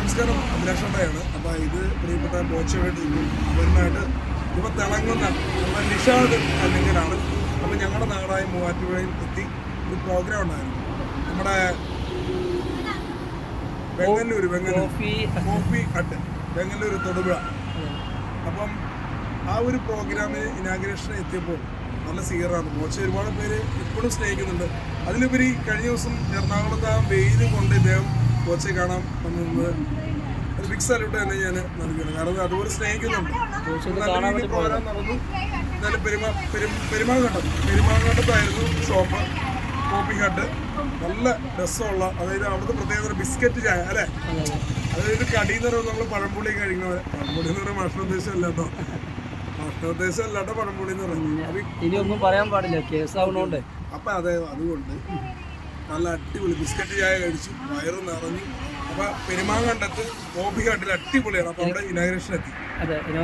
നമസ്കാരം, അഭിലാഷാണ്. അപ്പോൾ ഇത് പ്രിയപ്പെട്ട ബോച്ചയുടെ ടീമും അവരുമായിട്ട് ഇപ്പോൾ തിളങ്ങുന്ന നമ്മുടെ നിഷാദ് അലിംഗനാണ്. അപ്പോൾ ഞങ്ങളുടെ നാടായ മൂവാറ്റുപുഴയിൽ എത്തി ഒരു പ്രോഗ്രാം ഉണ്ടായിരുന്നു. നമ്മുടെ വെങ്ങല്ലൂർ കോഫി ഹട്ട് വെങ്ങല്ലൂർ തൊടുപുഴ. അപ്പം ആ ഒരു പ്രോഗ്രാമിന് ഇനാഗ്രേഷന് എത്തിയപ്പോൾ നല്ല സ്വീകരണമാണ്. ബോച്ച ഒരുപാട് പേര് ഇപ്പോഴും സ്നേഹിക്കുന്നുണ്ട്. അതിലുപരി കഴിഞ്ഞ ദിവസം എറണാകുളത്ത് ആ വെയിൽ കൊണ്ട് ഇദ്ദേഹം ബോച്ചയെ കാണാൻ വന്നത് ഒരു ബിഗ് സാല്യൂട്ട് തന്നെ ഞാൻ നൽകുകയാണ്. കാരണം അതുപോലെ സ്നേഹിക്കുന്നുണ്ട്. പോരാൻ നടന്നു. എന്നാലും പെരുമാങ്ങാട്ടത്തായിരുന്നു ഷോപ്പ് കോഫി ഹട്ട്. നല്ല രസമുള്ള, അതായത് അവിടുത്തെ പ്രത്യേകത ബിസ്ക്കറ്റ് ചായ അല്ലേ. അതായത് കടിയെന്ന് പറയുമ്പോൾ നമ്മൾ പഴംപൊളി കഴിക്കുന്നത്, പഴംപൊളി എന്ന് പറയുമ്പോൾ ഭക്ഷണോദ്ദേശം അല്ലാട്ടോ, ഭക്ഷണോദ്ദേശം അല്ലാട്ടോ പഴംപൊളി എന്ന് പറയുന്നത്. ഇനി ഒന്നും പറയാൻ പാടില്ല, കേസാവണോണ്ട്. അപ്പം അതെ, അതുകൊണ്ട് നല്ല അടിപൊളി ബിസ്ക്കറ്റ് ചായ കഴിച്ചു, വയറ് നിറഞ്ഞു. അപ്പം പെരുമാങ്ങണ്ടത്ത് കോഫി ഹട്ടിൽ അടിപൊളിയാണ്. അപ്പം അവിടെ ഇനാഗ്രേഷൻ എത്തി.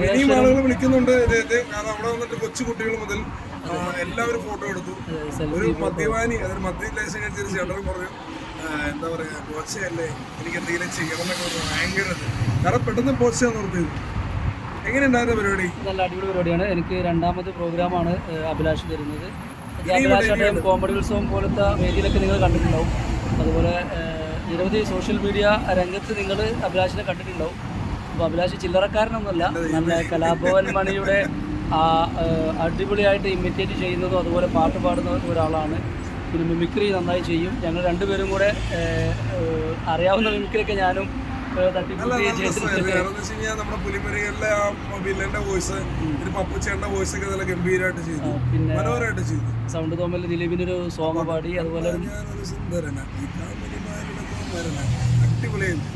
ഇനിയും ആളുകൾ വിളിക്കുന്നുണ്ട് ഇദ്ദേഹത്തെ. കാരണം അവിടെ വന്നിട്ട് കൊച്ചു കുട്ടികൾ മുതൽ എല്ലാവരും ഫോട്ടോ എടുത്തു. ഒരു മദ്യപാനി, അതൊരു മദ്യം ലേശം കഴിച്ചൊരു ചേട്ടൻ പറഞ്ഞു, എന്താ പറയുക, ബോച്ചയല്ലേ, എനിക്ക് എന്തെങ്കിലും ചെയ്യണം എന്നൊക്കെ പറഞ്ഞു. ഭയങ്കര കാരണം പെട്ടെന്ന് ബോച്ചയാന്ന് ഓർത്തത്. എങ്ങനെയുണ്ടായിരുന്ന പരിപാടി? നല്ല അടിപൊളി പരിപാടിയാണ്. എനിക്ക് രണ്ടാമത്തെ പ്രോഗ്രാമാണ് അഭിലാഷ് തരുന്നത്. അഭിലാഷ് കോമഡി ഉത്സവം പോലത്തെ വേദിയിലൊക്കെ നിങ്ങൾ കണ്ടിട്ടുണ്ടാവും. അതുപോലെ നിരവധി സോഷ്യൽ മീഡിയ രംഗത്ത് നിങ്ങൾ അഭിലാഷിനെ കണ്ടിട്ടുണ്ടാവും. അപ്പോൾ അഭിലാഷ് ചില്ലറക്കാരനൊന്നുമല്ല, നല്ല കലാഭവൻ മണിയുടെ അടിപൊളിയായിട്ട് ഇമിറ്റേറ്റ് ചെയ്യുന്നതും അതുപോലെ പാട്ട് പാടുന്ന ഒരാളാണ്. പിന്നെ മിമിക്രി നന്നായി ചെയ്യും. ഞങ്ങൾ രണ്ടുപേരും കൂടെ അറിയാവുന്ന മിമിക്രിയൊക്കെ ഞാനും നമ്മുടെ പുലിമുരുകനിലെ ആ വില്ലന്റെ വോയിസ്, പപ്പുച്ചേട്ടന്റെ വോയിസ് ഒക്കെ നല്ല ഗംഭീരമായിട്ട് ചെയ്തു, മനോഹരമായിട്ട് ചെയ്തു. സൗണ്ട് തോമൽ ദിലീപിനൊരു സോങ് പാടി, അതുപോലെ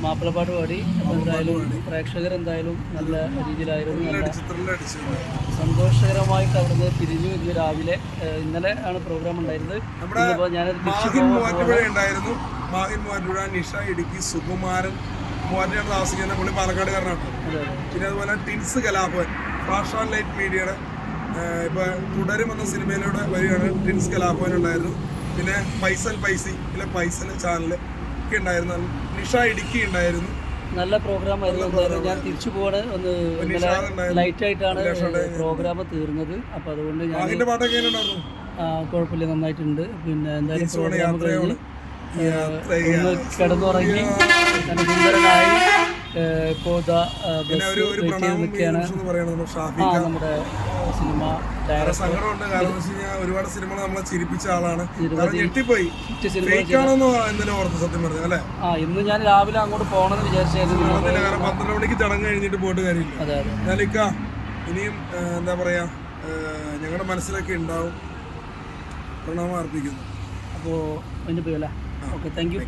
മാപ്പിളപ്പാട്ട് പാടി. എന്തായാലും പ്രേക്ഷകർ എന്തായാലും നല്ല രീതിയിലായിരുന്നു. സന്തോഷകരമായിട്ട് അവിടുന്ന് പിരിഞ്ഞു. ഇന്ന് രാവിലെ, ഇന്നലെ ആണ് പ്രോഗ്രാം ഉണ്ടായിരുന്നത്. ഞാനത് ഉണ്ടായിരുന്നു. മാഹിൻ മൂവാറ്റുപുഴ, നിഷ ഇടുക്കി, സുകുമാരൻ മൂവാറ്റുപുഴ താമസിക്കുന്ന പുള്ളി പാലക്കാടുകാരനാണ്. പിന്നെ അതുപോലെ ടിൻസ് കലാഭവൻ, ഫ്ലാഷ് ആൻഡ് ലൈറ്റ് മീഡിയയുടെ ഇപ്പോൾ തുടരും എന്ന സിനിമയിലൂടെ വരികയാണ്. ടിൻസ് കലാഭവൻ ഉണ്ടായിരുന്നു. പിന്നെ പൈസൽ ചാനൽ ഒക്കെ ഉണ്ടായിരുന്നു. നിഷ ഇടുക്കി ഉണ്ടായിരുന്നു. നല്ല പ്രോഗ്രാം ആയിരുന്നു. ഞാൻ തിരിച്ചു പോവാണ്. ഒന്ന് ലൈറ്റായിട്ടാണ് പ്രോഗ്രാം തീർന്നത്. അപ്പോൾ അതുകൊണ്ട് ഞാൻ കുഴപ്പമില്ല, നന്നായിട്ടുണ്ട്. പിന്നെ എന്തായാലും പ്രോഗ്രാം കഴിഞ്ഞ് ഒന്ന് കിടന്നുറങ്ങി നല്ല സുന്ദരനായി ഇപ്പോൾ നമ്മുടെ സിനിമ ഒരുപാട് സിനിമകൾ നമ്മളെ ചിരിപ്പിച്ച ആളാണ്. ഞെട്ടിപ്പോയി. ഇന്ന് ഞാൻ രാവിലെ അങ്ങോട്ട് പോകണമെന്ന് വിചാരിച്ചായിരുന്നു. 12 മണിക്ക് ചടങ്ങ് കഴിഞ്ഞിട്ട് പോയിട്ട് കാര്യമില്ല. ഞാനിക്ക ഇനിയും എന്താ പറയാ, ഞങ്ങളുടെ മനസ്സിലൊക്കെ ഉണ്ടാവും. പ്രണാമം അർപ്പിക്കുന്നു. അപ്പോൾ അതിൻ്റെ പേരല്ലേ. Okay, thank you.